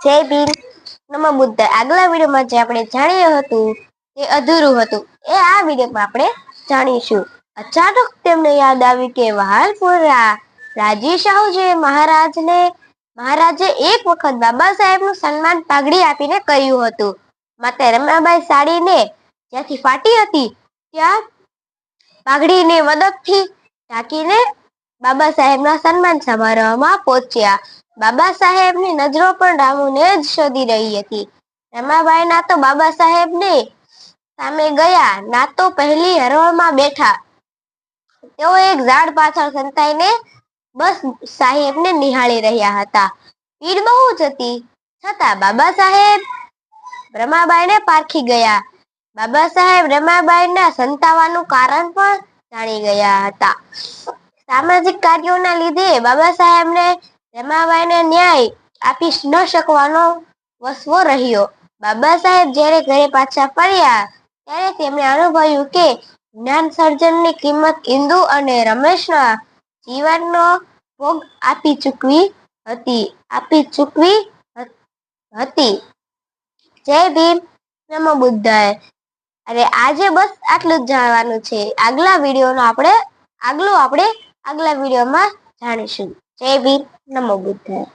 જય ભીમ, નમો બુદ્ધ. આગલા વિડીયોમાં જે આપણે જાણ્યું હતું તે અધૂરું હતું, એ આ વિડીયોમાં આપણે જાણીશું. અચાનક તેમને યાદ આવ્યું કે વહાલપુર રાજી શાહુજી મહારાજે એક વખત બાબા સાહેબનું સન્માન પાઘડી આપીને કર્યું હતું. માતા રમાબાઈ સાડીને જ્યાંથી ફાટી હતી ત્યાં પાઘડીની મદદથી ઢાંકીને બાબા સાહેબના સન્માન સમારોહમાં પહોંચ્યા. બાબા સાહેબની નજરો પણ રામુને જ શોધી રહી હતી. રમાબાઈ તો બાબા સાહેબને સામે ગયા ના તો પહેલી હરોળમાં બેઠા. તેઓ એક ઝાડ પાછળ સંતાઈને બસ સાહેબને નિહાળી રહ્યા હતા. ભીડ બહુ જ હતી, છતાં બાબા સાહેબ રમાબાઈને પારખી ગયા. બાબા સાહેબ રમાબાઈના સંતાવાનું કારણ પણ જાણી ગયા હતા. સામાજિક કાર્યોના લીધે બાબા સાહેબને રમાબાઈને ન્યાય આપી ન શકવાનો વસવો રહ્યો. બાબા સાહેબ જ્યારે ઘરે પાછા ફર્યા ત્યારે તેમણે અનુભવ્યું કે જ્ઞાન સર્જનની કિંમત ઇન્દુ અને રમેશના જીવનનો ભોગ આપી ચૂકવી હતી. જય ભીમ, નમો બુદ્ધાય. અરે આજે બસ આટલું જ જાણવાનું છે. આગલા વિડીયોમાં જાણીશું. જય ભીમ, નમો બુદ્ધાય.